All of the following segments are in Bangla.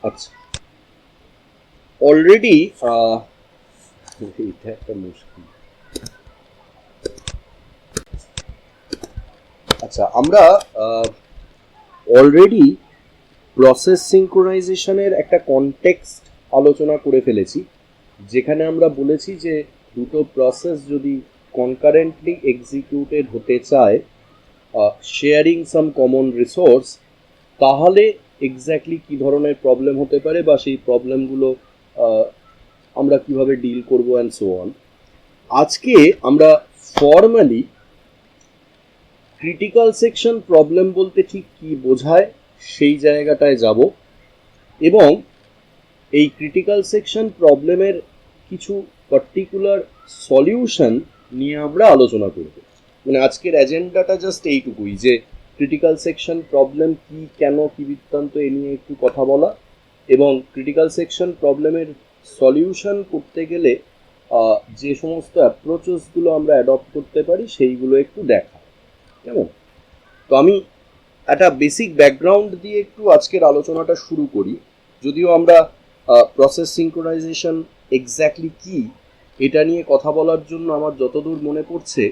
আচ্ছা, অলরেডি এটা একটা মুশকিল। আচ্ছা, আমরা অলরেডি প্রসেস সিঙ্ক্রোনাইজেশনের একটা কনটেক্সট আলোচনা করে ফেলেছি, যেখানে আমরা বলেছি যে দুটো প্রসেস যদি কনকারেন্টলি এক্সিকিউটেড হতে চায় শেয়ারিং সাম কমন রিসোর্স, তাহলে এক্স্যাক্টলি কী ধরনের প্রবলেম হতে পারে বা সেই প্রবলেমগুলো আমরা কিভাবে ডিল করবো অ্যান্ড সো অন। আজকে আমরা ফর্মালি ক্রিটিক্যাল সেকশন প্রবলেম বলতে ঠিক কী বোঝায় সেই জায়গাটায় যাব, এবং এই ক্রিটিক্যাল সেকশন প্রবলেমের কিছু পার্টিকুলার সলিউশন নিয়ে আমরা আলোচনা করব। মানে আজকের এজেন্ডাটা জাস্ট এইটুকুই যে ক্রিটিক্যাল সেকশন প্রবলেম কি, কেন, কি বৃত্তান্ত, এ নিয়ে একটু কথা বলা, এবং ক্রিটিক্যাল সেকশন প্রবলেমের সলিউশন করতে গেলে যে সমস্ত অ্যাপ্রোচেসগুলো আমরা অ্যাডপ্ট করতে পারি সেইগুলো একটু দেখা। কেমন? তো আমি একটা বেসিক ব্যাকগ্রাউন্ড দিয়ে একটু আজকের আলোচনাটা শুরু করি। যদিও আমরা প্রসেস সিঙ্ক্রোনাইজেশন এক্স্যাক্টলি কি এটা নিয়ে কথা বলার জন্য আমার যতদূর মনে পড়ছে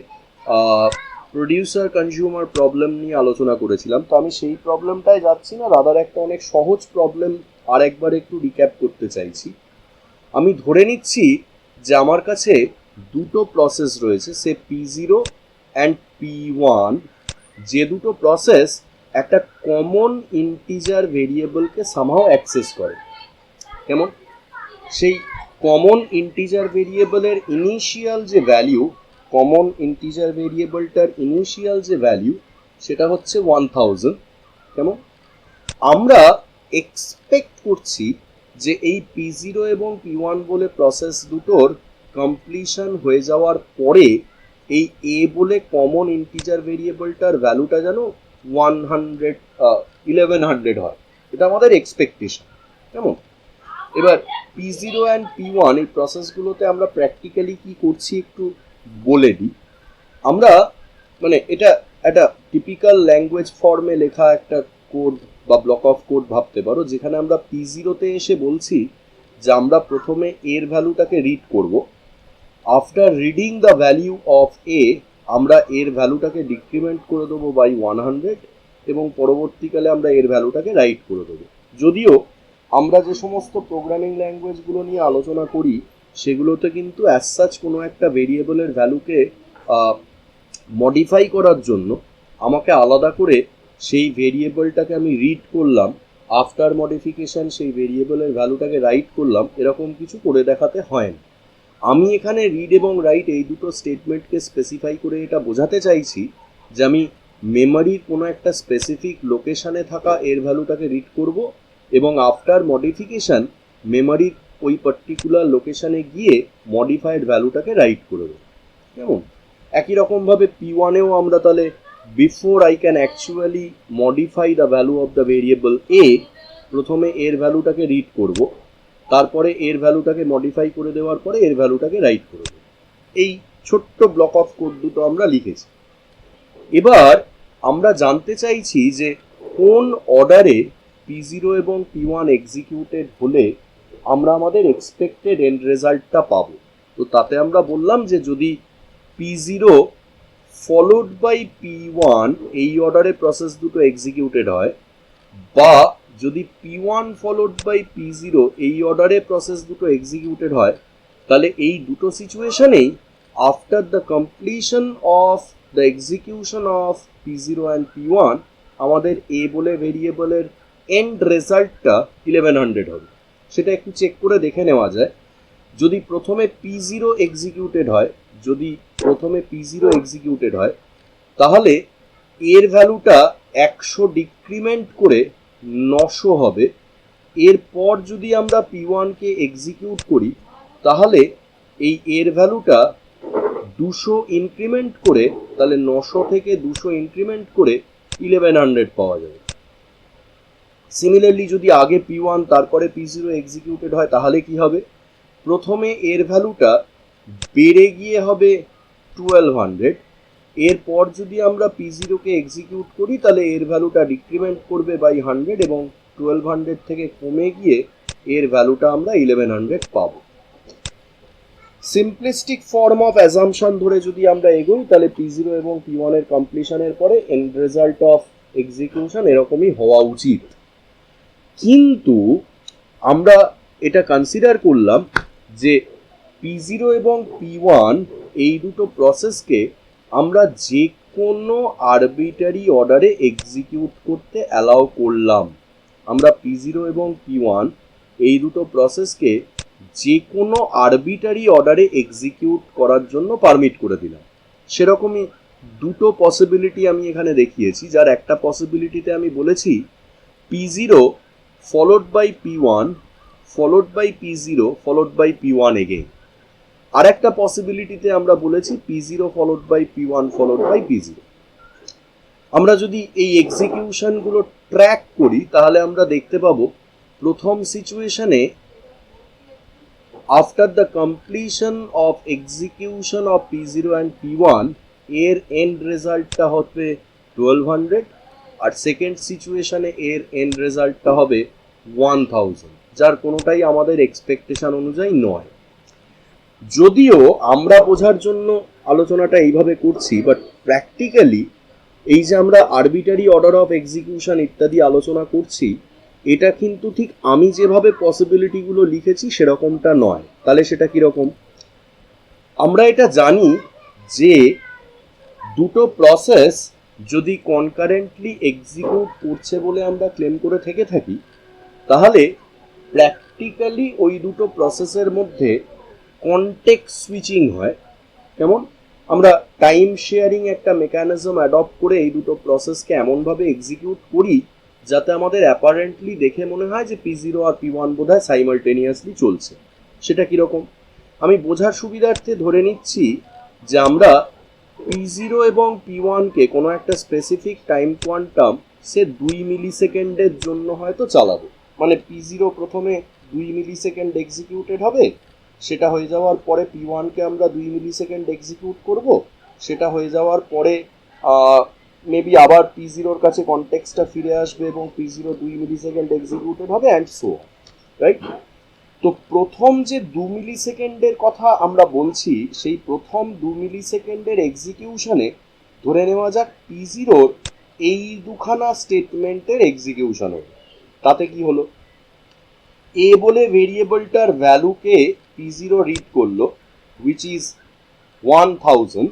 প্রডিউসার কনজিউমার প্রবলেম নিয়ে আলোচনা করেছিলাম। তো আমি সেই প্রবলেমটায় যাচ্ছি না, রাদার একটা অনেক সহজ প্রবলেম আর একবার একটু রিক্যাপ করতে চাইছি। আমি ধরে নিচ্ছি যে আমার কাছে দুটো প্রসেস রয়েছে, সে P0 অ্যান্ড P1, যে দুটো প্রসেস একটা কমন ইন্টিজার ভেরিয়েবলকে সামহাও অ্যাক্সেস করে। কেমন? সেই কমন ইন্টিজার ভেরিয়েবলের ইনিশিয়াল যে ভ্যালিউ, কমন ইন্টিজার ভেরিয়েবলটার ইনিশিয়াল যে ভ্যালিউ সেটা হচ্ছে 1000। কেমন? আমরা এক্সপেক্ট করছি যে এই P0 এবং P1 বলে প্রসেস দুটোর কমপ্লিশন হয়ে যাওয়ার পরে এই A বলে কমন ইন্টিজার ভেরিয়েবলটার ভ্যালুটা যেন 1100 হয়। এটা আমাদের এক্সপেকটেশন। কেমন? এবার P0 অ্যান্ড P1 এই প্রসেসগুলোতে আমরা প্র্যাকটিক্যালি কি করছি একটু বলে দিই। আমরা মানে এটা একটা টিপিক্যাল ল্যাঙ্গুয়েজ ফর্মে লেখা একটা কোড বা ব্লক অফ কোড ভাবতে পারো, যেখানে আমরা P0তে এসে বলছি যে আমরা প্রথমে এর ভ্যালুটাকে রিড করব। After reading the value of A আমরা এর ভ্যালুটাকে ডিক্রিমেন্ট করে দেবো বাই 100, এবং পরবর্তীকালে আমরা এর ভ্যালুটাকে রাইট করে দেবো। যদিও আমরা যে সমস্ত প্রোগ্রামিং ল্যাঙ্গুয়েজগুলো নিয়ে আলোচনা করি সেগুলোতে কিন্তু অ্যাজ সাচ কোনো একটা ভেরিয়েবলের ভ্যালুকে মডিফাই করার জন্য আমাকে আলাদা করে সেই ভেরিয়েবলটাকে আমি রিড করলাম, আফটার মডিফিকেশান সেই ভেরিয়েবলের ভ্যালুটাকে রাইট করলাম, এরকম কিছু করে দেখাতে হয় না। আমি এখানে রিড এবং রাইট এই দুটো স্টেটমেন্টকে স্পেসিফাই করে এটা বোঝাতে চাইছি যে আমি মেমোরির কোনো একটা স্পেসিফিক লোকেশানে থাকা এর ভ্যালুটাকে রিড করব, এবং আফটার মডিফিকেশান মেমোরির ওই পার্টিকুলার লোকেশানে গিয়ে মডিফাইড ভ্যালুটাকে রাইট করে দেবো। কেমন? একই রকমভাবে P1এও আমরা তাহলে before I can actually modify the value of the variable A, প্রথমে এর ভ্যালুটাকে রিড করব, তারপরে এর ভ্যালুটাকে মডিফাই করে দেওয়ার পরে এর ভ্যালুটাকে রাইট করে দেব। এই ছোট্ট ব্লক অফ কোড দুটো আমরা লিখেছি। এবার আমরা জানতে চাইছি যে কোন অর্ডারে P0 এবং P1 এক্সিকিউটেড হলে আমরা আমাদের এক্সপেক্টেড এন্ড রেজাল্টটা পাবো। তো তাতে আমরা বললাম যে যদি P0 ফলোড বাই P1 এই অর্ডারে প্রসেস দুটো এক্সিকিউটেড হয়, বা যদি P1 ফলোড বাই P0 এই অর্ডারে প্রসেস দুটো এক্সিকিউটেড হয়, তাহলে এই দুটো সিচুয়েশনেই after the completion of the execution of P0 and P1 আমাদের এ বলে ভেরিয়েবলের এন্ড রেজাল্টটা 1100 হবে। সেটা একটু চেক করে দেখে নেওয়া যায়। যদি প্রথমে P0 এক্সিকিউটেড হয়, তাহলে এর ভ্যালুটা 100 ডিক্রিমেন্ট করে 900 হবে। এরপর যদি আমরা P1কে এক্সিকিউট করি তাহলে এই এর ভ্যালুটা 200 ইনক্রিমেন্ট করে, তাহলে 900 থেকে 200 ইনক্রিমেন্ট করে 1100 পাওয়া যাবে। সিমিলারলি যদি আগে P1 তারপরে P0 এক্সিকিউটেড হয় তাহলে কি হবে? প্রথমে এর ভ্যালুটা বেড়ে গিয়ে হবে 1200, এরপর যদি আমরা P0 কে এক্সিকিউট করি তাহলে এর ভ্যালুটা ডিক্রিমেন্ট করবে বাই 100 এবং 1200 থেকে কমে গিয়ে এর ভ্যালুটা আমরা 1100 পাবো। সিম্পলিস্টিক ফর্ম অফ অ্যাজাম্পশন ধরে যদি আমরা এগোই তাহলে P0 এবং P1 এর কমপ্লিশনের পরে এন্ড রেজাল্ট অফ এক্সিকিউশন এরকমই হওয়া উচিত। কিন্তু আমরা এটা কনসিডার করলাম যে P0 এবং P1 এই দুটো প্রসেসকে আমরা যে কোনো আরবিটারি অর্ডারে এক্সিকিউট করতে অ্যালাউ করলাম। আমরা P0 এবং P1 এই দুটো প্রসেসকে যে কোনো আরবিটারি অর্ডারে এক্সিকিউট করার জন্য পারমিট করে দিলাম। সেরকমই দুটো পসিবিলিটি আমি এখানে দেখিয়েছি, যার একটা পসিবিলিটিতে আমি বলেছি P0 followed by P1 followed by P0 followed by P1 again। আর একটা পসিবিলিটিতে আমরা বলেছি P0 followed by P1 followed by P0। আমরা যদি এই এক্সিকিউশনগুলো ট্র্যাক করি তাহলে আমরা দেখতে পাবো প্রথম সিচুয়েশনে after the completion of execution of P0 and P1 এর এন্ড রেজাল্টটা হবে 1200, আর সেকেন্ড সিচুয়েশনে এর এন্ড রেজাল্টটা হবে 1000, যার কোনোটাই আমাদের এক্সপেকটেশন অনুযায়ী নয়। যদিও আমরা বোঝার জন্য আলোচনাটা এইভাবে করছি, বাট প্র্যাকটিক্যালি এই যে আমরা আরবিটারি অর্ডার অফ এক্সিকিউশন ইত্যাদি আলোচনা করছি, এটা কিন্তু ঠিক আমি যেভাবে পসিবিলিটিগুলো লিখেছি সেরকমটা নয়। তাহলে সেটা কীরকম? আমরা এটা জানি যে দুটো প্রসেস যদি কনকারেন্টলি এক্সিকিউট করছে বলে আমরা ক্লেম করে থেকে থাকি, তাহলে প্র্যাকটিক্যালি ওই দুটো প্রসেসের মধ্যে কনটেক্সট সুইচিং হয়। কেমন? আমরা টাইম শেয়ারিং একটা মেকানিজম অ্যাডপ্ট করে এই দুটো প্রসেসকে এমনভাবে এক্সিকিউট করি যাতে আমাদের অ্যাপারেন্টলি দেখে মনে হয় যে P0 আর P1 বোধহয় সাইমালটেনিয়াসলি চলছে। সেটা কীরকম? আমি বোঝার সুবিধার্থে ধরে নিচ্ছি যে আমরা P0 এবং P1কে কোনো একটা স্পেসিফিক টাইম কোয়ান্টাম সে 2 মিলি সেকেন্ডের জন্য হয়তো চালাবো। মানে P0 প্রথমে 2 মিলি সেকেন্ড এক্সিকিউটেড হবে, সেটা হয়ে যাওয়ার পরে P1কে আমরা 2 মিলি সেকেন্ড এক্সিকিউট করব, সেটা হয়ে যাওয়ার পরে মেবি আবার P0-র কাছে কনটেক্সটটা ফিরে আসবে এবং P0 2 মিলি সেকেন্ড এক্সিকিউটেড হবে অ্যান্ড সো অন, রাইট? তো প্রথম যে 2 মিলি সেকেন্ডের কথা আমরা বলছি, সেই প্রথম 2 মিলি সেকেন্ডের এক্সিকিউশনে ধরে নেওয়া যাক P0-র এই দুখানা স্টেটমেন্টের এক্সিকিউশন হবে। তাতে কি হলো? এ বলে ভেরিয়েবলটার ভ্যালুকে P0 রিড করলো, হুইচ ইজ 1000।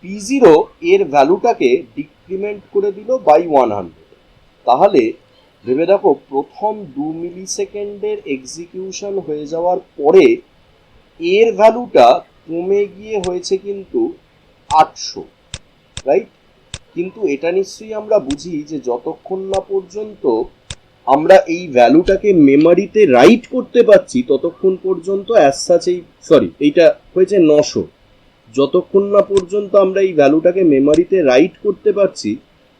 P0 এর ভ্যালুটাকে ডিক্রিমেন্ট করে দিল বাই 100। তাহলে ভেবে দেখো, প্রথম 2 মিলি সেকেন্ডের এক্সিকিউশন হয়ে যাওয়ার পরে এর ভ্যালুটা কমে গিয়ে হয়েছে কিন্তু 800, রাইট? কিন্তু এটা নিশ্চয়ই আমরা বুঝি যে যতক্ষণ না পর্যন্ত আমরা এই ভ্যালুটাকে মেমোরিতে রাইট করতে পারছি ততক্ষণ পর্যন্ত এইটা হয়েছে 900। যতক্ষণ না পর্যন্ত আমরা এই ভ্যালুটাকে মেমোরিতে রাইট করতে পারছি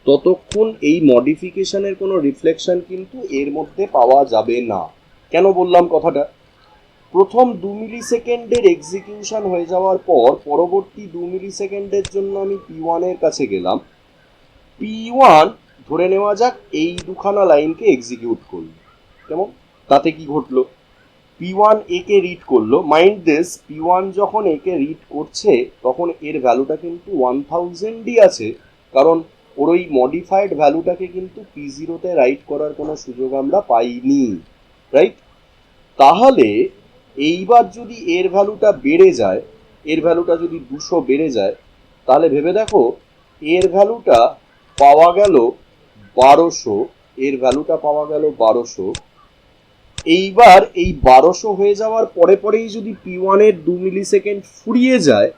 ততক্ষণ এই মডিফিকেশনের কোনো রিফ্লেকশন কিন্তু এর মধ্যে পাওয়া যাবে না। কেন বললাম কথাটা? প্রথম 2 মিলি সেকেন্ডের এক্সিকিউশন হয়ে যাওয়ার পর পরবর্তী 2 মিলি সেকেন্ডের জন্য আমি P1 এর কাছে গেলাম। P1 ধরে নেওয়া যাক এই দুখানা লাইনকে এক্সিকিউট করলো। কেমন? তাতে কি ঘটলো? P1 একে রিড করলো। মাইন্ড দিস, P1 যখন একে রিড করছে তখন এর ভ্যালুটা কিন্তু 1000ই আছে, কারণ ওর ওই মডিফাইড ভ্যালুটাকে কিন্তু P0-তে রাইট করার কোনো সুযোগ আমরা পাইনি, রাইট? তাহলে এইবার যদি এর ভ্যালুটা বেড়ে যায়, এর ভ্যালুটা যদি 200 বেড়ে যায়, তাহলে ভেবে দেখো এর ভ্যালুটা পাওয়া গেল 1200, এর ভ্যালুটা পাওয়া গেল 1200। এইবার এই 1200 হয়ে যাওয়ার পরেই যদি P1 এর 2 মিলি সেকেন্ড ফুরিয়ে যায়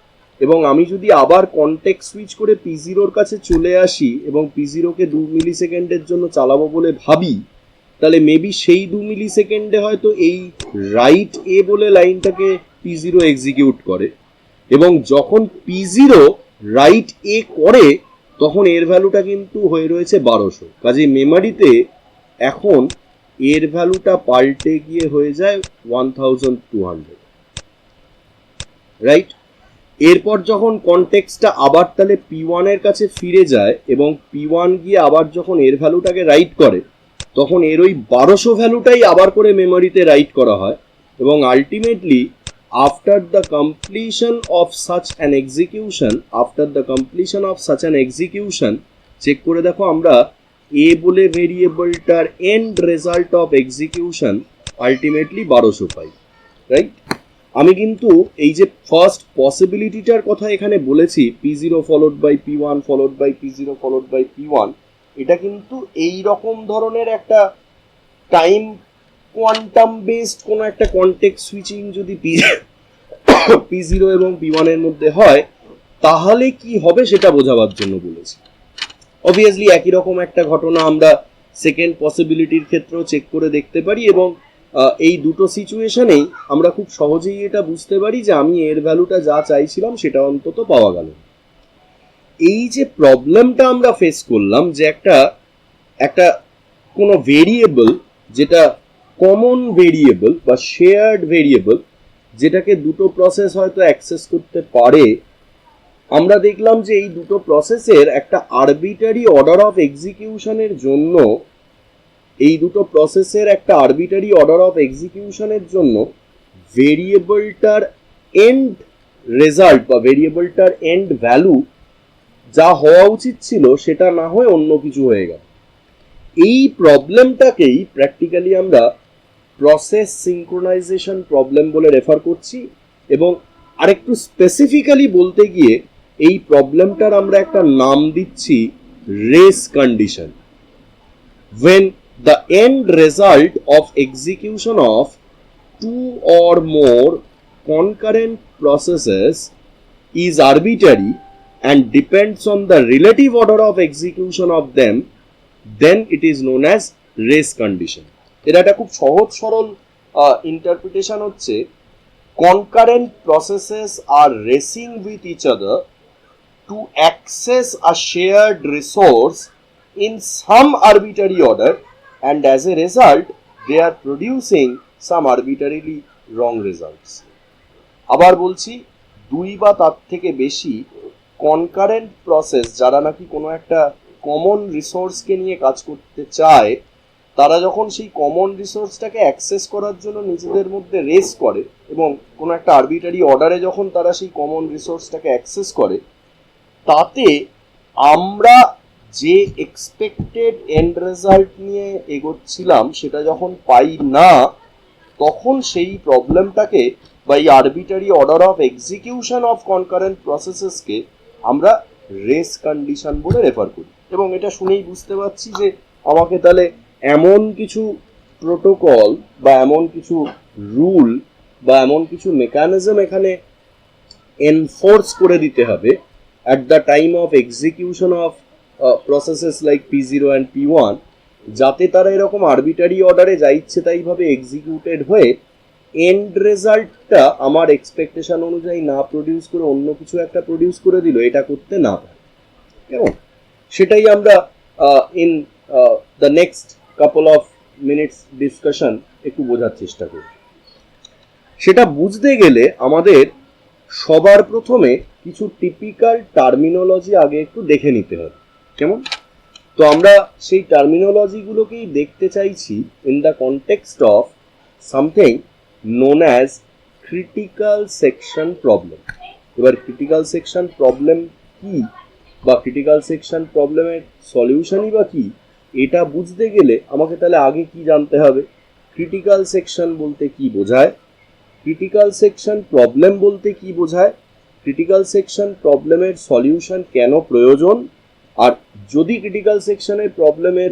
এবং আমি যদি আবার কনটেক্সট সুইচ করে P0-র কাছে চলে আসি এবং P0-কে 2 মিলি সেকেন্ডের জন্য চালাবো বলে ভাবি, তাহলে মেবি সেই 2 মিলি সেকেন্ডে হয়তো এই রাইট এ বলে লাইনটাকে P0 এক্সিকিউট করে, এবং যখন P0 রাইট এ করে তখন এর ভ্যালুটা কিন্তু হয়ে রয়েছে 1200। কাজে মেমোরিতে এখন এর ভ্যালুটা পাল্টে গিয়ে হয়ে যায় 1200, রাইট? এরপর যখন কনটেক্সটটা আবার তাহলে P1 এর কাছে ফিরে যায় এবং P1 গিয়ে আবার যখন এর ভ্যালুটাকে রাইট করে, তখন এর ওই 1200 ভ্যালুটাই আবার করে মেমোরিতে রাইট করা হয় এবং ultimately after the completion of such an execution check করে দেখো আমরা এ বলে ভেরিয়েবলটার end result of execution ultimately 1200 পাই, রাইট? আমি কিন্তু এই যে ফার্স্ট পসিবিলিটিটার কথা এখানে বলেছি, P0 followed by P1 followed by P0 followed by P1, এটা কিন্তু এই রকম ধরনের একটা টাইম কোয়ান্টাম বেসড কোনো একটা কনটেক্সট সুইচিং যদি P0 এবং P1 এর মধ্যে হয়, তাহলে কি হবে সেটা বোঝাবার জন্য বলেছি। অবভিয়াসলি একই রকম একটা ঘটনা আমরা সেকেন্ড পসিবিলিটির ক্ষেত্রেও চেক করে দেখতে পারি এবং এই দুটো সিচুয়েশনেই আমরা খুব সহজেই এটা বুঝতে পারি যে আমি এর ভ্যালুটা যা চাইছিলাম সেটা অন্তত পাওয়া গেল। এই যে প্রবলেমটা আমরা ফেস করলাম যে একটা কোনো ভেরিয়েবল যেটা কমন ভেরিয়েবল বা শেয়ার্ড ভেরিয়েবল যেটাকে দুটো প্রসেস হয়তো অ্যাক্সেস করতে পারে, আমরা দেখলাম যে এই দুটো প্রসেসের একটা আরবিটারি অর্ডার অফ এক্সিকিউশনের জন্য ভেরিয়েবলটার এন্ড রেজাল্ট বা ভেরিয়েবলটার এন্ড ভ্যালু যা হওয়া উচিত ছিল সেটা না হয়ে অন্য কিছু হয়ে গেল। এই প্রবলেমটাকেই প্র্যাকটিক্যালি আমরা প্রসেস সিঙ্ক্রোনাইজেশন প্রবলেম বলে রেফার করছি এবং আরেকটু স্পেসিফিক্যালি বলতে গিয়ে এই প্রবলেমটার আমরা একটা নাম দিচ্ছি race condition. When the end result of execution of two or more concurrent processes is arbitrary and depends on the relative order of execution of them, then it is known as race condition. এটা একটা খুব সহজ সরল ইন্টারপ্রিটেশন হচ্ছে, concurrent processes are racing with each other to access a shared resource in some arbitrary order, and as a result they are producing some arbitrarily wrong results. আবার বলছি, দুই বা তার থেকে বেশি কনকারেন্ট প্রসেস যারা নাকি কোনো একটা কমন রিসোর্সকে নিয়ে কাজ করতে চায়, তারা যখন সেই কমন রিসোর্সটাকে অ্যাক্সেস করার জন্য নিজেদের মধ্যে রেস করে এবং কোনো একটা আরবিটারি অর্ডারে যখন তারা সেই কমন রিসোর্সটাকে অ্যাক্সেস করে, তাতে আমরা যে এক্সপেক্টেড এন্ড রেজাল্ট নিয়ে এগোচ্ছিলাম সেটা যখন পাই না, তখন সেই প্রবলেমটাকে বা এই arbitrary order of execution of concurrent প্রসেসেসকে আমরা রেস কন্ডিশন বলে রেফার করি। এবং এটা শুনেই বুঝতে পারছি যে আমাকে তাহলে এমন কিছু প্রোটোকল বা এমন কিছু রুল বা এমন কিছু মেকানিজম এখানে এনফোর্স করে দিতে হবে at the time of execution of processes like P0 and P1, যাতে তারা এরকম আরবিটারি অর্ডারে যা ইচ্ছে তাই ভাবে এক্সিকিউটেড হয়ে এন্ড রেজাল্টটা আমার এক্সপেকটেশন অনুযায়ী না প্রডিউস করে অন্য কিছু একটা প্রডিউস করে দিল, এটা করতে না পারে। কেমন? সেটাই আমরা in the next couple of minutes discussion একটু বোঝার চেষ্টা করি। সেটা বুঝতে গেলে আমাদের সবার প্রথমে কিছু টিপিক্যাল টার্মিনোলজি আগে একটু দেখে নিতে হবে। কেমন? তো আমরা সেই টার্মিনোলজিগুলোকেই দেখতে চাইছি in the context of something known as critical section problem. এবার ক্রিটিক্যাল সেকশন প্রবলেম কি বা ক্রিটিক্যাল সেকশন প্রবলেমের সলিউশনই বা কি, এটা বুঝতে গেলে আমাকে তাহলে আগে কি জানতে হবে? ক্রিটিক্যাল সেকশন বলতে কি বোঝায়, ক্রিটিক্যাল সেকশন প্রবলেম বলতে কি বোঝায়, ক্রিটিক্যাল সেকশন প্রবলেমের সলিউশন কেন প্রয়োজন, আর যদি ক্রিটিক্যাল সেকশনের প্রবলেমের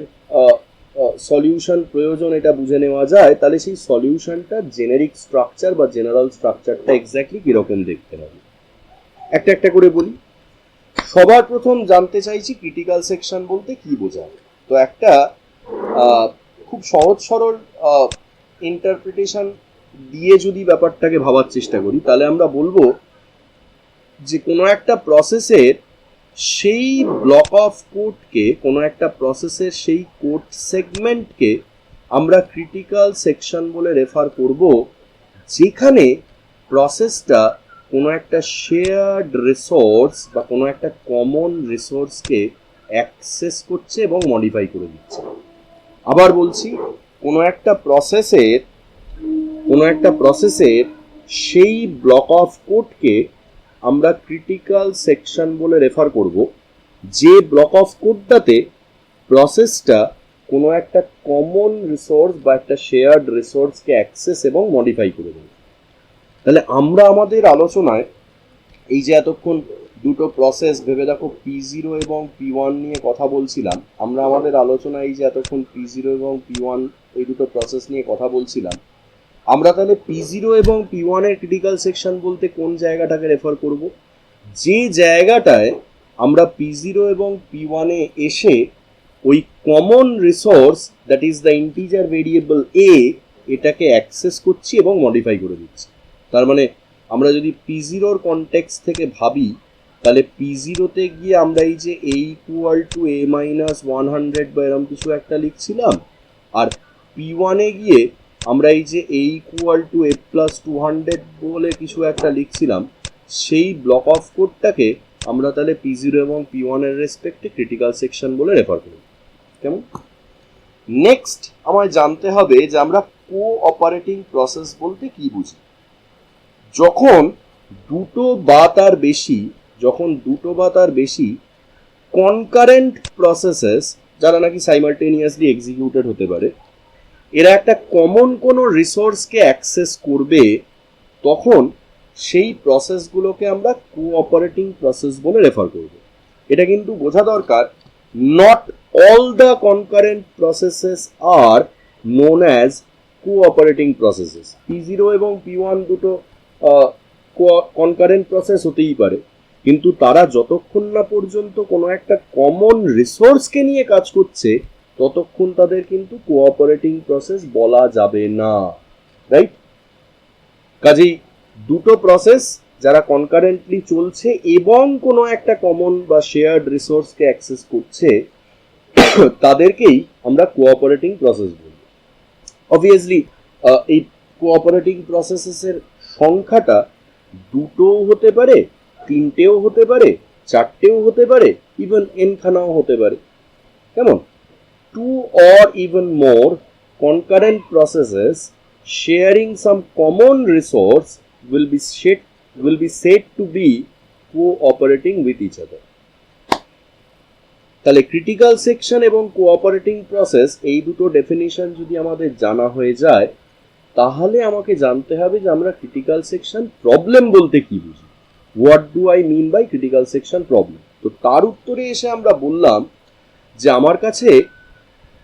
সলিউশন প্রয়োজন এটা বুঝে নেওয়া যায়, তাহলে সেই সলিউশনটা জেনারিক স্ট্রাকচার বা জেনারেল স্ট্রাকচারটা এক্স্যাক্টলি কিরকম দেখতে হবে। একটা একটা করে বলি। সবার প্রথম জানতে চাইছি ক্রিটিক্যাল সেকশন বলতে কি বোঝায়। তো একটা খুব সহজ সরল ইন্টারপ্রিটেশন দিয়ে যদি ব্যাপারটাকে ভাবার চেষ্টা করি, তাহলে আমরা বলবো যে কোনো একটা প্রসেসের সেই ব্লক অফ কোডকে, কোনো একটা প্রসেসের সেই কোড সেগমেন্টকে আমরা ক্রিটিক্যাল সেকশন বলে রেফার করব, যেখানে প্রসেসটা কোনো একটা শেয়ার্ড রিসোর্স বা কোনো একটা কমন রিসোর্সকে অ্যাক্সেস করছে এবং মডিফাই করে দিচ্ছে। আবার বলছি, কোনো একটা প্রসেসের সেই ব্লক অফ কোডকে আমরা ক্রিটিক্যাল সেকশন বলে রেফার করব, যে ব্লক অফ কোডটাতে প্রসেসটা কোনো একটা কমন রিসোর্স বা একটা শেয়ার্ড রিসোর্সকে অ্যাক্সেস এবং মডিফাই করে দেবে। তাহলে আমরা আমাদের আলোচনায় এই যে এতক্ষণ দুটো প্রসেস ভেবে দেখো P0 এবং P1 নিয়ে কথা বলছিলাম, আমরা আমাদের আলোচনায় এই যে এতক্ষণ P0 এবং P1 এই দুটো প্রসেস নিয়ে কথা বলছিলাম, আমরা তাহলে P0 এবং P1 এর ক্রিটিক্যাল সেকশন বলতে কোন জায়গাটাকে রেফার করব? যে জায়গাটায় আমরা P0 এবং P1 এ এসে ওই common resource that is the integer variable A এটাকে অ্যাক্সেস করছি এবং মডিফাই করে দিচ্ছি। তার মানে আমরা যদি P0 এর কনটেক্সট থেকে ভাবি, তাহলে P0 তে গিয়ে আমরা এই যে a equal to a minus 100 বা এরকম কিছু একটা লিখছিলাম, আর P1 এ গিয়ে আমরা এই যে a equal to a plus 200 বলে কিছু একটা লিখছিলাম, সেই ব্লক অফ কোডটাকে আমরা তাহলে P0 এবং P1 এর রেসপেক্টে ক্রিটিক্যাল সেকশন বলে রেফার করি। কেমন? নেক্সট আমায় জানতে হবে যে আমরা কোঅপারেটিং প্রসেস বলতে কি বুঝি। যখন দুটো বা তার বেশি কনকারেন্ট প্রসেসেস, যারা নাকি সাইমালটেনিয়াসলি এক্সিকিউটেড হতে পারে, এরা একটা কমন কোনো রিসোর্সকে অ্যাক্সেস করবে, তখন সেই প্রসেসগুলোকে আমরা কোঅপারেটিং প্রসেস বলে রেফার করব। এটা কিন্তু বোঝা দরকার, not all the concurrent processes are known as cooperating processes. P0 এবং P1 দুটো কনকারেন্ট প্রসেস হতেই পারে, কিন্তু তারা যতক্ষণ না পর্যন্ত কোনো একটা কমন রিসোর্সকে নিয়ে কাজ করছে ততক্ষণ তাদের কিন্তু কোঅপারেটিং প্রসেস বলা যাবে না, রাইট? কাজেই দুটো প্রসেস যারা কনকারেন্টলি চলছে এবং কোনো একটা কমন বা শেয়ার্ড রিসোর্সকে অ্যাক্সেস করছে, তাদেরকেই আমরা কোঅপারেটিং প্রসেস বলি। অবভিয়াসলি এই কোঅপারেটিং প্রসেসের সংখ্যাটা দুটোও হতে পারে, তিনটেও হতে পারে, চারটেও হতে পারে, ইভেন এনখানাও হতে পারে। কেমন? 2 or even more concurrent processes sharing some common resource will be said to be cooperating with each other. তাহলে ক্রিটিক্যাল সেকশন এবং কোঅপারেটিং প্রসেস এই দুটো ডেফিনিশন যদি আমাদের জানা হয়ে যায়, তাহলে আমাকে জানতে হবে যে আমরা ক্রিটিক্যাল সেকশন প্রবলেম বলতে কি বুঝি। What do I mean by critical section problem? তো তার উত্তরে এসে আমরা বললাম যে আমার কাছে,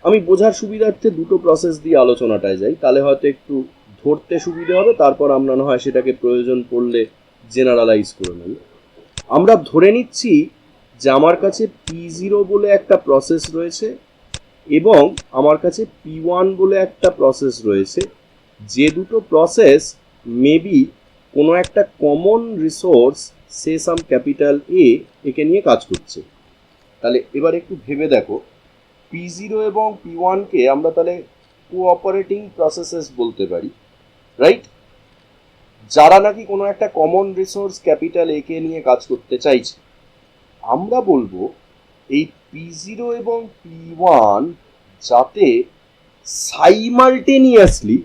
আমি বোঝার সুবিধার্থে দুটো প্রসেস দিয়ে আলোচনাটায় যাই, তাহলে হয়তো একটু ধরতে সুবিধা হবে, তারপর আমরা না হয় সেটাকে প্রয়োজন পড়লে জেনারেলাইজ করে নেব। আমরা ধরে নিচ্ছি যে আমার কাছে P0 বলে একটা প্রসেস রয়েছে এবং আমার কাছে P1 বলে একটা প্রসেস রয়েছে, যে দুটো প্রসেস মেবি কোনো একটা common resource, say some capital A, একে নিয়ে কাজ করছে। তাহলে এবার একটু ভেবে দেখো, P0 এবং P1 কে আমরা তাহলে কোঅপারেটিং প্রসেসেস বলতে পারি, রাইট? যারা নাকি কোনো একটা কমন রিসোর্স ক্যাপিটাল এ কে নিয়ে কাজ করতে চাইছে। আমরা বলবো এই P0 এবং P1 যাতে সাইমালটেনিয়াসলি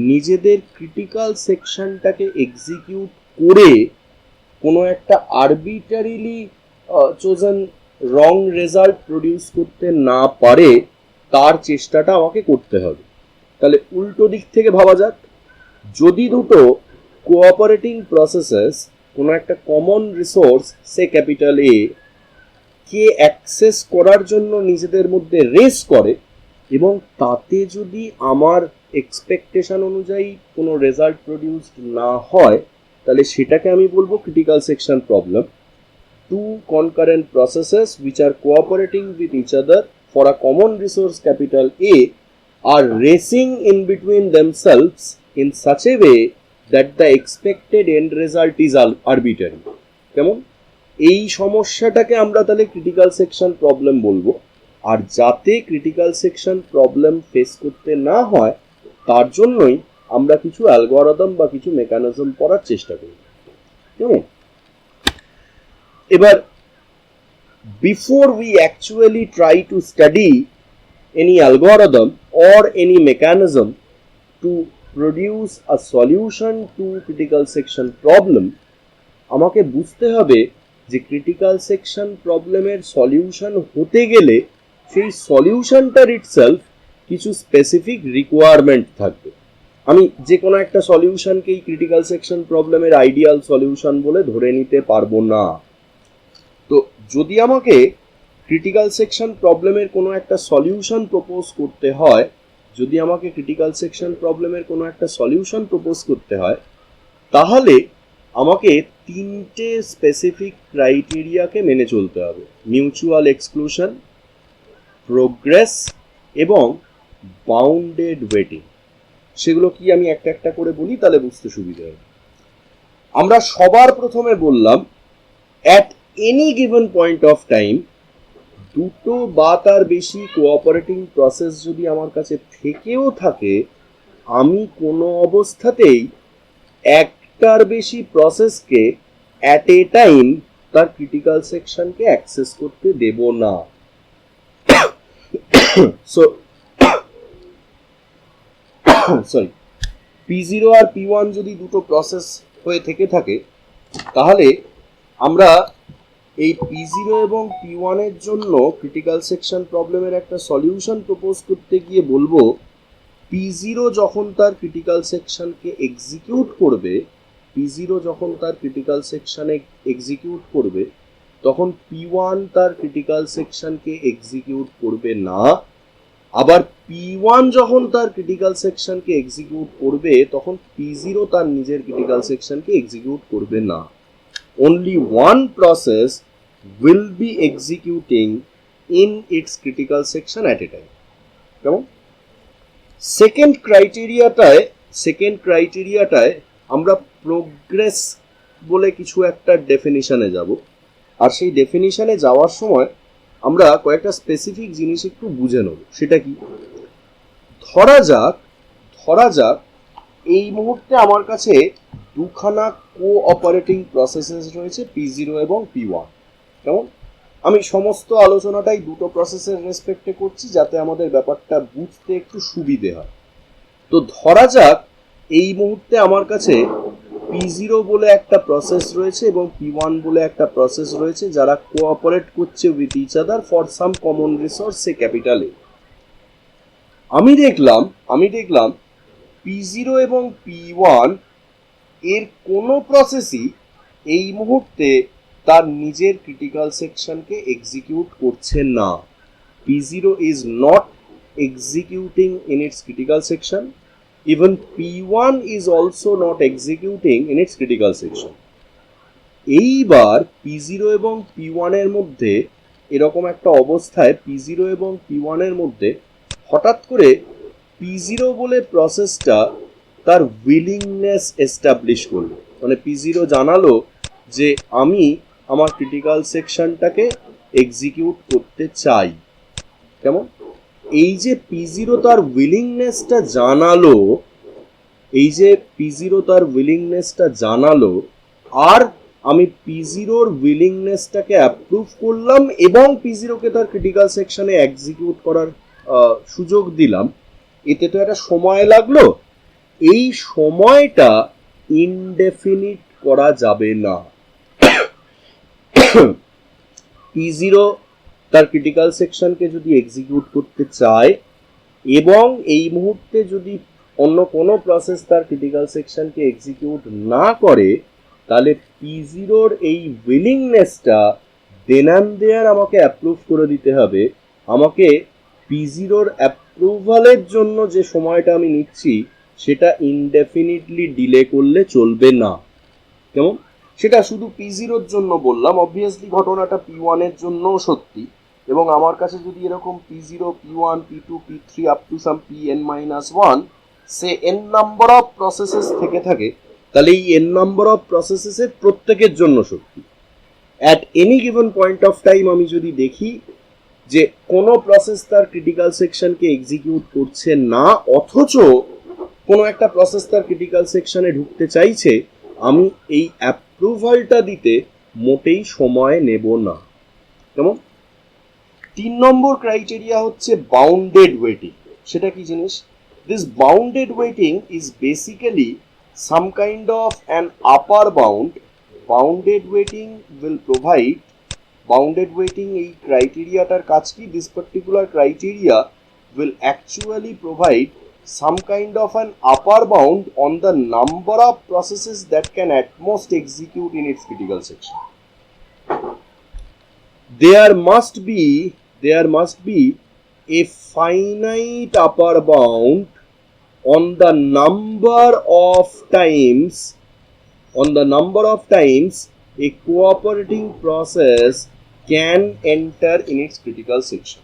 নিজেদের ক্রিটিক্যাল সেকশনটাকে এক্সিকিউট করে কোনো একটা আরবিটারিলি চোজেন রং রেজাল্ট প্রডিউস করতে না পারে, তার চেষ্টাটা আমাকে করতে হবে। তাহলে উল্টো দিক থেকে ভাবা যাক, যদি দুটো কোঅপারেটিং প্রসেসেস কোনো একটা কমন রিসোর্স, সে ক্যাপিটাল এ কে অ্যাক্সেস করার জন্য নিজেদের মধ্যে রেস করে এবং তাতে যদি আমার এক্সপেকটেশন অনুযায়ী কোনো রেজাল্ট প্রডিউসড না হয়, তাহলে সেটাকে আমি বলবো critical section problem. Two concurrent processes which are cooperating with each other for a common resource capital A are racing in between themselves in such a way that the expected end result is arbitrary. কেমন? এই সমস্যাটাকে আমরা তাহলে ক্রিটিক্যাল সেকশন প্রবলেম বলবো। আর যাতে ক্রিটিক্যাল সেকশন প্রবলেম ফেস করতে না হয়, তার জন্যই আমরা কিছু অ্যালগরিদম বা কিছু মেকানিজম পড়ার চেষ্টা করি। কেমন? এবার before we actually try to study any algorithm or any mechanism to produce a solution to critical section problem, আমাকে বুঝতে হবে যে ক্রিটিক্যাল সেকশন প্রবলেমের সলিউশন হতে গেলে সেই সলিউশনটার ইটসেলফ কিছু স্পেসিফিক রিকোয়ারমেন্ট থাকবে। আমি যে কোনো একটা সলিউশনকেই ক্রিটিক্যাল সেকশন প্রবলেমের আইডিয়াল সলিউশন বলে ধরে নিতে পারবো না। তো যদি আমাকে ক্রিটিক্যাল সেকশন প্রবলেমের কোনো একটা সলিউশন প্রপোজ করতে হয়, যদি আমাকে ক্রিটিক্যাল সেকশন প্রবলেমের কোনো একটা সলিউশন প্রপোজ করতে হয়, তাহলে আমাকে তিনটে স্পেসিফিক ক্রাইটেরিয়াকে মেনে চলতে হবে: মিউচুয়াল এক্সক্লুশন, প্রোগ্রেস এবং বাউন্ডেড ওয়েটিং। সেগুলো কি আমি একটা একটা করে বলি, তাহলে বুঝতে সুবিধা হবে। আমরা সবার প্রথমে বললাম at any given point of time দুটো বা তার বেশি কোঅপারেটিং প্রসেস যদি আমার কাছে থেকেও থাকে, আমি কোনো অবস্থাতেই একটার বেশি প্রসেসকে অ্যাট এ টাইম তার ক্রিটিক্যাল সেকশনকে অ্যাক্সেস করতে দেব না। সরি, P0 আর P1 যদি দুটো প্রসেস হয়ে থেকে থাকে, তাহলে আমরা এই P0 এবং P1 এর জন্য ক্রিটিক্যাল সেকশন প্রবলেমের একটা সলিউশন প্রপোজ করতে গিয়ে বলবো P0 যখন তার ক্রিটিক্যাল সেকশনকে এক্সিকিউট করবে, P0 যখন তার ক্রিটিক্যাল সেকশনে এক্সিকিউট করবে, তখন P1 তার ক্রিটিক্যাল সেকশনকে এক্সিকিউট করবে না। আবার P1 যখন তার ক্রিটিক্যাল সেকশনকে এক্সিকিউট করবে, তখন P0 তার নিজের ক্রিটিক্যাল সেকশনকে এক্সিকিউট করবে না। Only one process will be executing in its critical section at a time. কেমন? সেকেন্ড ক্রাইটেরিয়াটায় আমরা প্রোগ্রেস বলে কিছু একটা ডেফিনিশনে যাব। আর সেই ডেফিনিশনে যাওয়ার সময় আমরা কয়েকটা স্পেসিফিক জিনিস একটু বুঝে নেব। সেটা কি? ধরা যাক এই মুহূর্তে আমার কাছে দুখানা কোঅপারেটিং প্রসেসেস রয়েছে, P0 এবং P1। কেমন? আমি সমস্ত আলোচনাটাই দুটো প্রসেসের রেসপেক্টে করছি যাতে আমাদের ব্যাপারটা বুঝতে একটু সুবিধে হয়। তো ধরা যাক এই মুহূর্তে আমার কাছে P0 বলে একটা প্রসেস রয়েছে এবং P1 বলে একটা প্রসেস রয়েছে, যারা কোঅপারেট করছে with each other for some common resource, say capital A. আমি দেখলাম P0 এবং P1 এর কোনো প্রসেসই এই মুহূর্তে তার নিজের ক্রিটিক্যাল সেকশনকে এক্সিকিউট করছে না। P0 is not executing in its critical section. Even P1 is also not executing in its critical section. এইবার P0 এবং P1 এর মধ্যে এরকম একটা অবস্থায় P0 এবং P1 এর মধ্যে হঠাৎ করে P0 বলে প্রসেসটা তার উইলিংনেস এস্টাবলিশ করলো। মানে P0 জানালো যে আমি আমার ক্রিটিক্যাল সেকশনটাকে এক্সিকিউট করতে চাই। কেমন? এই যে P0 তার উইলিংনেসটা জানালো, আর আমি P0-র উইলিংনেসটাকে অ্যাপ্রুভ করলাম এবং P0-কে তার ক্রিটিক্যাল সেকশনে এক্সিকিউট করার সুযোগ দিলাম। এতে তো একটা সময় লাগলো। এই সময়টা ইনডেফিনিট করা যাবে না। P0 তার ক্রিটিক্যাল সেকশনকে যদি এক্সিকিউট করতে চায় এবং এই মুহূর্তে যদি অন্য কোনো প্রসেস তার ক্রিটিক্যাল সেকশনকে এক্সিকিউট না করে, তাহলে P0-র এই উইলিংনেসটা দেন অ্যান্ড দেয়ার আমাকে অ্যাপ্রুভ করে দিতে হবে। আমাকে P0-র অ্যাপ্রুভালের জন্য যে সময়টা আমি নিচ্ছি সেটা ইনডেফিনিটলি ডিলে করলে চলবে না। কেমন? সেটা শুধু P0-র জন্য বললাম, অবভিয়াসলি ঘটনাটা P1 এর জন্যও সত্যি। এবং আমার কাছে যদি এরকম P0, P1, P2, P3 up to some Pn-1 say n number of processes থেকে থাকে, তাহলে এই n নাম্বার অফ প্রসেসেসের প্রত্যেকের জন্য সত্যি। At any given point of time আমি যদি দেখি যে কোনো প্রসেস তার ক্রিটিক্যাল সেকশনকে এক্সিকিউট করছে না, অথচ কোনো একটা প্রসেস তার ক্রিটিক্যাল সেকশনে ঢুকতে চাইছে, আমি এই অ্যাপ্রুভালটা দিতে মোটেই সময় নেব না। কেমন? 3 নম্বর ক্রাইটেরিয়া হচ্ছে বাউন্ডেড ওয়েটিং। সেটা কি জিনিস? This bounded waiting is basically some kind of an upper bound. Bounded weighting will provide bounded weighting এই ক্রাইটেরিয়াটার কাজ কি? This particular criteria will actually provide some kind of an upper bound on the number of processes that can at most execute in its critical section. There must be a finite upper bound on the number of times a cooperating process can enter in its critical section.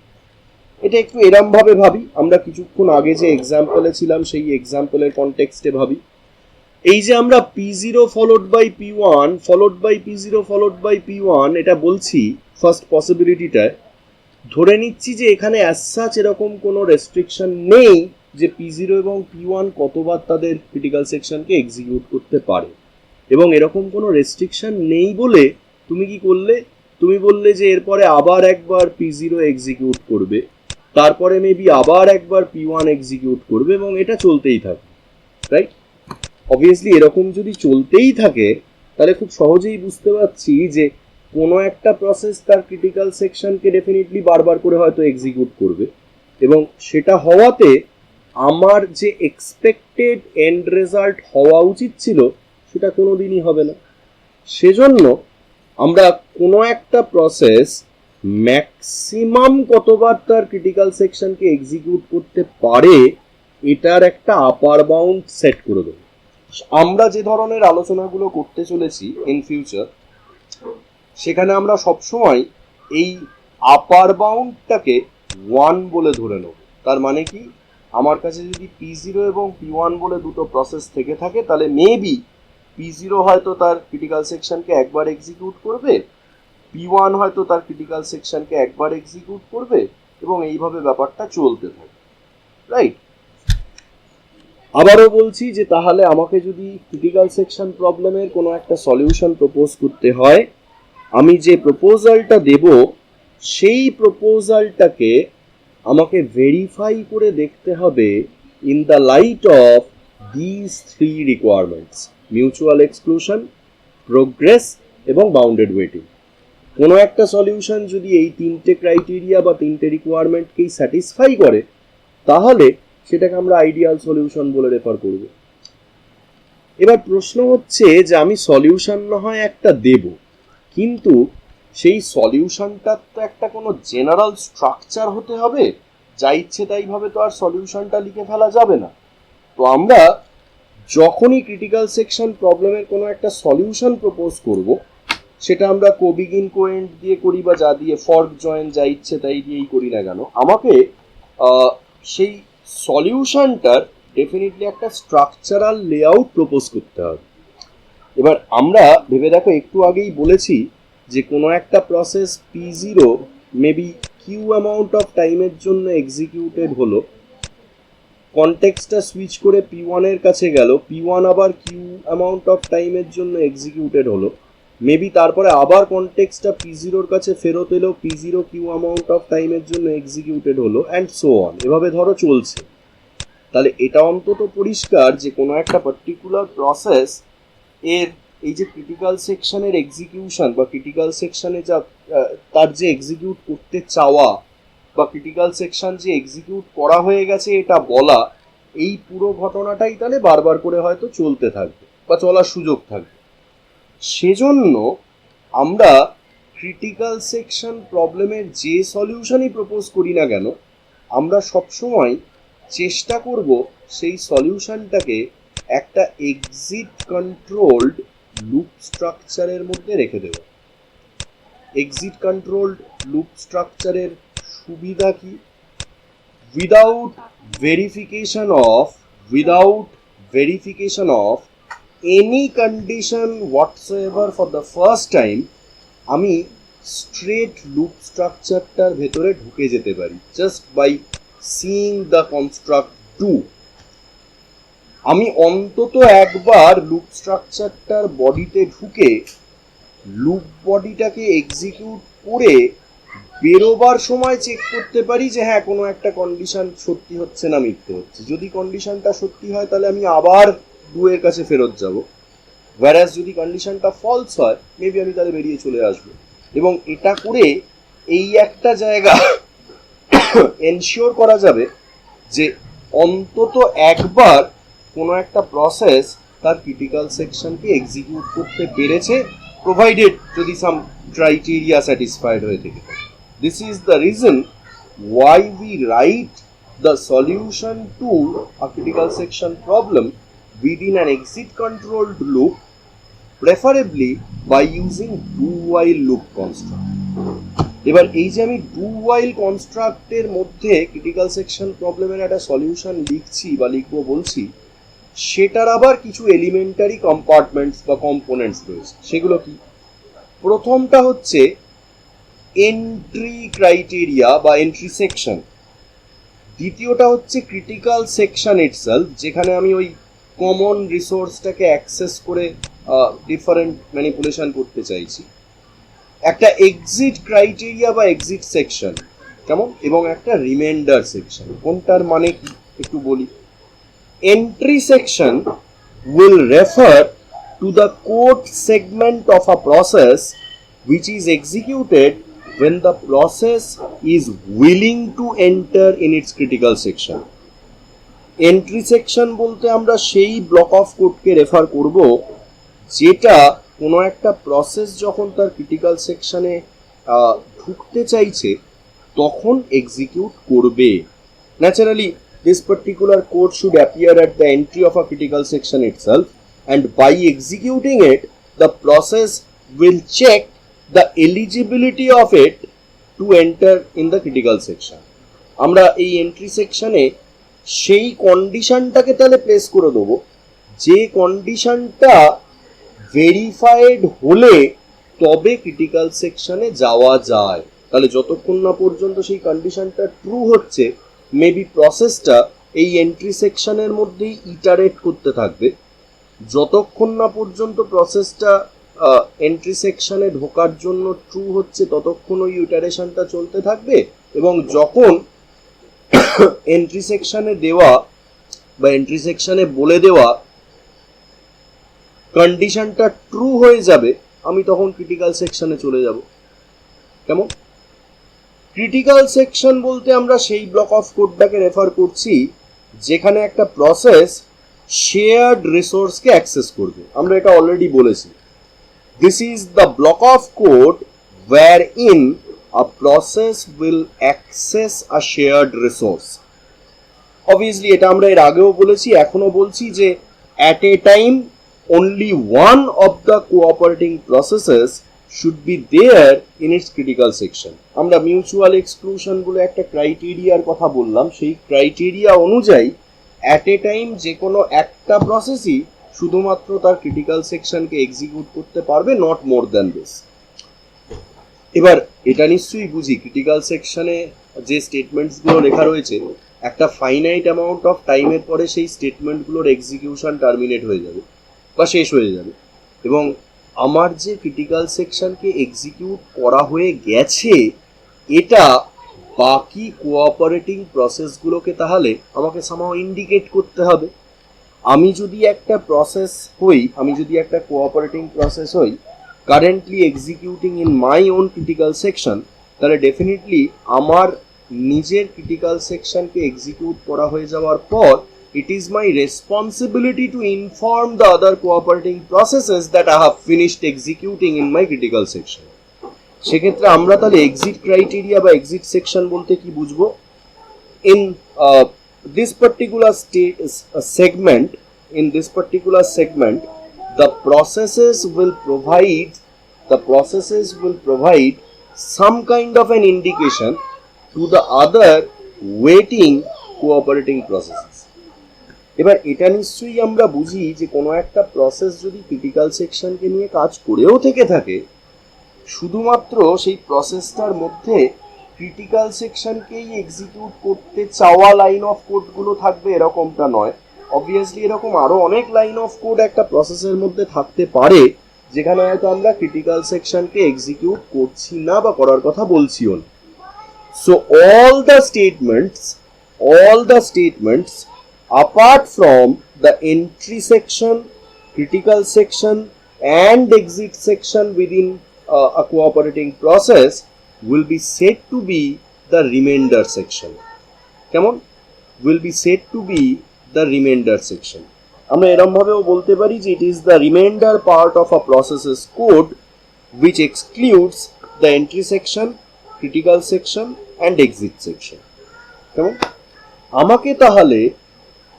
এটা একটু এরম ভাবে ভাবি, আমরা কিছুক্ষণ আগে যে এক্সাম্পলে ছিলাম সেই এক্সাম্পলের কনটেক্সটে ভাবি। এই যে আমরা P0 followed by P1 followed by P0 followed by P1 এটা বলছি ফার্স্ট পসিবিলিটিটায়, ধরে নিচ্ছি যে এখানে অ্যাজ সাচ এরকম কোনো রেস্ট্রিকশন নেই যে P0 এবং P1 কতবার তাদের ক্রিটিক্যাল সেকশনকে এক্সিকিউট করতে পারে, এবং এরকম কোনো রেস্ট্রিকশন নেই বলে তুমি কি করলে? তুমি বললে যে এরপরে আবার একবার P0 এক্সিকিউট করবে, তারপরে মেবি আবার একবার P1 এক্সিকিউট করবে, এবং এটা চলতেই থাকবে, রাইট? অবভিয়াসলি এরকম যদি চলতেই থাকে তাহলে খুব সহজেই বুঝতে পারছি যে কোনো একটা প্রসেস তার ক্রিটিক্যাল সেকশনকে ডেফিনেটলি বারবার করে হয়তো এক্সিকিউট করবে, এবং সেটা হওয়াতে আমার যে এক্সপেক্টেড এন্ড রেজাল্ট হওয়া উচিত ছিল সেটা কোনো দিনই হবে না। সেজন্য আমরা কোনো একটা প্রসেস ম্যাক্সিমাম কতবার তার ক্রিটিক্যাল সেকশনকে এক্সিকিউট করতে পারে এটার একটা আপার বাউন্ড সেট করে দেবো। আমরা যে ধরনের আলোচনাগুলো করতে চলেছি ইন ফিউচার, সেখানে আমরা সবসময় এই আপার বাউন্ডটাকে 1 বলে ধরে নেব। তার মানে কি, আমার কাছে যদি P0 এবং P1 বলে দুটো প্রসেস থেকে থাকে তাহলে মেবি P0 হয়তো তার ক্রিটিক্যাল সেকশনকে একবার এক্সিকিউট করবে, P1 হয়তো তার ক্রিটিক্যাল সেকশনকে একবার এক্সিকিউট করবে, এবং এইভাবে ব্যাপারটা চলতে থাকে, রাইট? আবারও বলছি যে তাহলে আমাকে যদি ক্রিটিক্যাল সেকশন প্রবলেমের কোনো একটা সলিউশন প্রপোজ করতে হয়, আমি যে প্রপোজালটা দেব সেই প্রপোজালটাকে আমাকে ভেরিফাই করে দেখতে হবে in the light off this 3 requirements: mutual exclusion, progress এবং বাউন্ডেড ওয়েটিং। কোনো একটা সলিউশন যদি এই 3টে ক্রাইটেরিয়া বা 3টে রিকোয়ারমেন্টকেই স্যাটিসফাই করে তাহলে সেটাকে আমরা আইডিয়াল সলিউশন বলে রেফার করব। এবার প্রশ্ন হচ্ছে যে আমি সলিউশন না হয় একটা দেব, কিন্তু সেই সলিউশনটার তো একটা কোনো জেনারেল স্ট্রাকচার হতে হবে, যা ইচ্ছে তাইভাবে তো আর সলিউশনটা লিখে ফেলা যাবে না। তো আমরা যখনই ক্রিটিক্যাল সেকশন প্রবলেমের কোনো একটা সলিউশন প্রপোজ করব, সেটা আমরা কোবিগিন কোএন্ড দিয়ে করি বা যা দিয়ে, ফর্ক জয়েন যা ইচ্ছে তাই দিয়েই করি না কেন, আমাকে সেই সলিউশনটার ডেফিনেটলি একটা স্ট্রাকচারাল লেআউট প্রপোজ করতে হবে। এবার আমরা ভেবে দেখো, একটু আগেই বলেছি যে কোনো একটা process P0 maybe Q amount of টাইমের জন্য এক্সিকিউটেড হলো, কনটেক্সটটা সুইচ করে P1 এর কাছে গেল, P1 আবার কিউ অ্যামাউন্ট অফ টাইমের জন্য এক্সিকিউটেড হলো, মেবি তারপরে আবার কনটেক্সটটা P0 এর কাছে ফেরত এলো, P0 কিউ অ্যামাউন্ট অফ টাইমের জন্য এক্সিকিউটেড হলো, অ্যান্ড সো অন। এভাবে ধরো চলছে। তাহলে এটা অন্তত পরিষ্কার যে কোনো একটা পার্টিকুলার প্রসেস এর এই যে ক্রিটিক্যাল সেকশনের এক্সিকিউশন বা ক্রিটিক্যাল সেকশনে যা তার যে এক্সিকিউট করতে চাওয়া বা ক্রিটিক্যাল সেকশন যে এক্সিকিউট করা হয়ে গেছে এটা বলা, এই পুরো ঘটনাটাই তাহলে বারবার করে হয়তো চলতে থাকবে বা চলার সুযোগ থাকবে। সেজন্য আমরা ক্রিটিক্যাল সেকশন প্রবলেমের যে সলিউশনই প্রপোজ করি না কেন, আমরা সবসময় চেষ্টা করব সেই সলিউশনটাকে একটা এক্সিট কন্ট্রোলড লুপ স্ট্রাকচারের মধ্যে রেখে দেব। এক্সিট কন্ট্রোলড লুপ স্ট্রাকচারের সুবিধা কি? Without verification of any condition whatsoever for the first time আমি স্ট্রেট লুপ স্ট্রাকচারটার ভেতরে ঢুকে যেতে পারি just by seeing the construct 2। আমি অন্তত একবার লুপ স্ট্রাকচারটার বডিতে ঢুকে লুপ বডিটাকে এক্সিকিউট করে বেরোবার সময় চেক করতে পারি যে হ্যাঁ কোনো একটা কন্ডিশন সত্যি হচ্ছে না মিথ্যে হচ্ছে। যদি কন্ডিশনটা সত্যি হয় তাহলে আমি আবার ডু এর কাছে ফেরত যাব, ওয়্যারাস যদি কন্ডিশনটা ফলস হয় মেবি আমি তাহলে বেরিয়ে চলে আসবো। এবং এটা করে এই একটা জায়গা এনশিওর করা যাবে যে অন্তত একবার কোনো একটা প্রসেস তার ক্রিটিক্যাল সেকশনকে এক্সিকিউট করতে পেরেছে, প্রোভাইডেড যদি সাম ক্রাইটেরিয়া স্যাটিসফাইড হয়ে থেকে। This is the reason why we write the solution to a critical section problem within an exit controlled loop, preferably by using do while loop construct. এবার এই যে আমি ডু ওয়াইল কনস্ট্রাক্টের মধ্যে ক্রিটিক্যাল সেকশন প্রবলেমের একটা সলিউশন লিখছি বা লিখবো বলছি, সেটার আবার কিছু এলিমেন্টারি কম্পার্টমেন্টস বা কম্পোনেন্টস রয়েছে। সেগুলো কি? প্রথমটা হচ্ছে এন্ট্রি ক্রাইটেরিয়া বা এন্ট্রি সেকশন। দ্বিতীয়টা হচ্ছে ক্রিটিক্যাল সেকশন ইটসেলফ, যেখানে আমি ওই কমন রিসোর্সটাকে অ্যাক্সেস করে ডিফারেন্ট ম্যানিপুলেশন করতে চাইছি। একটা এক্সিট ক্রাইটেরিয়া বা এক্সিট সেকশন, কেমন? এবং একটা রিমাইন্ডার সেকশন। কোনটার মানে কি একটু বলি। Entry section will refer to the code segment of a process which is executed when the process is willing to enter in its critical section. Entry section বলতে আমরা সেই ব্লক অফ কোডকে রেফার করব যেটা কোনো একটা প্রসেস যখন তার ক্রিটিক্যাল সেকশনে ঢুকতে চাইছে তখন এক্সিকিউট করবে। Naturally this particular code should appear at the entry of a critical section itself, and by executing it the process will check the eligibility of it to enter in the critical section. আমরা এই এন্ট্রি সেকশনে সেই কন্ডিশনটাকে তাহলে প্লেস করে দেবো যে কন্ডিশনটা ভেরিফাইড হলে তবে ক্রিটিক্যাল সেকশনে যাওয়া যায়। তাহলে যতক্ষণ না পর্যন্ত সেই কন্ডিশনটা ট্রু হচ্ছে মেবি প্রসেসটা এই এন্ট্রি সেকশনের মধ্যেই ইটারেট করতে থাকবে। যতক্ষণ না পর্যন্ত প্রসেসটা এন্ট্রি সেকশনে ঢোকার জন্য ট্রু হচ্ছে ততক্ষণ ওই ইটারেশনটা চলতে থাকবে, এবং যখন এন্ট্রি সেকশনে দেওয়া বা এন্ট্রি সেকশনে বলে দেওয়া কন্ডিশনটা ট্রু হয়ে যাবে আমি তখন ক্রিটিক্যাল সেকশনে চলে যাব। কেমন? ক্রিটিক্যাল সেকশন বলতে আমরা সেই ব্লক অফ কোডটাকে রেফার করছি যেখানে একটা প্রসেস শেয়ার্ড রিসোর্সকে অ্যাক্সেস করবে। আমরা এটা অলরেডি বলেছি, this is the block of code where in a process will access a shared resource. Obviously এটা আমরা এর আগেও বলেছি, এখনো বলছি যে at a time only one of the cooperating processes should be there in its critical section. আমরা মিউচুয়াল এক্সক্লুশন বলে একটা ক্রাইটেরিয়ার কথা বললাম, সেই ক্রাইটেরিয়া অনুযায়ী at a time যে কোনো একটা প্রসেসই শুধুমাত্র তার ক্রিটিক্যাল সেকশনকে এক্সিকিউট করতে পারবে, নট মোর দ্যান দিস। এবার এটা নিশ্চয়ই বুঝি ক্রিটিক্যাল সেকশনে যে স্টেটমেন্টসগুলো লেখা রয়েছে একটা ফাইনাইট অ্যামাউন্ট অফ টাইমের পরে সেই স্টেটমেন্টগুলোর এক্সিকিউশন টার্মিনেট হয়ে যাবে বা শেষ হয়ে যাবে, এবং আমার যে ক্রিটিক্যাল সেকশনকে এক্সিকিউট করা হয়ে গেছে এটা বাকি কোঅপারেটিং প্রসেসগুলোকে তাহলে আমাকে সামহাও ইন্ডিকেট করতে হবে। আমি যদি একটা প্রসেস হই, আমি যদি একটা কোঅপারেটিং প্রসেস হই currently executing in my own critical section, তাহলে ডেফিনেটলি আমার নিজের ক্রিটিক্যাল সেকশনকে এক্সিকিউট করা হয়ে যাওয়ার পর it is my responsibility to inform the other cooperating processes that I have finished executing in my critical section. সেক্ষেত্রে আমরা তাহলে এক্সিট ক্রাইটেরিয়া বা এক্সিট সেকশন বলতে কি বুঝবো? In this particular segment, the processes will provide some kind of an indication to the other waiting cooperating processes. এবার এটা নিশ্চয়ই আমরা বুঝি যে কোনো একটা প্রসেস যদি ক্রিটিক্যাল সেকশনকে নিয়ে কাজ করেও থেকে থাকে, শুধুমাত্র সেই প্রসেসটার মধ্যে ক্রিটিক্যাল সেকশনকেই এক্সিকিউট করতে চাওয়া লাইন অফ কোডগুলো থাকবে এরকমটা নয়। অবভিয়াসলি এরকম আরো অনেক লাইন অফ কোড একটা প্রসেসের মধ্যে থাকতে পারে যেখানে হয়তো আমরা ক্রিটিক্যাল সেকশনকে এক্সিকিউট করছি না বা করার কথা বলছিও না। So all the statements apart from the entry section, critical section and exit section within a cooperating process will be said to be the remainder section. কেমন? Will be said to be the remainder section. আমরা এরকম ভাবেও বলতে পারি যে it is the remainder part of a process's code which excludes the entry section, critical section and exit section. কেমন? আমাকে তাহলে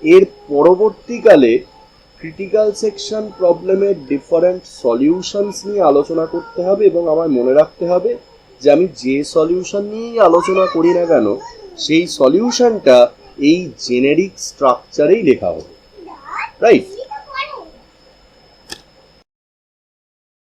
এর পরবর্তীকালে ক্রিটিক্যাল সেকশন প্রবলেমের ডিফারেন্ট সলিউশনস নিয়ে আলোচনা করতে হবে এবং আমায় মনে রাখতে হবে যে আমি যে সলিউশন নিয়েই আলোচনা করি না কেন সেই সলিউশনটা এই জেনেরিক স্ট্রাকচারেই লেখা হবে, রাইট?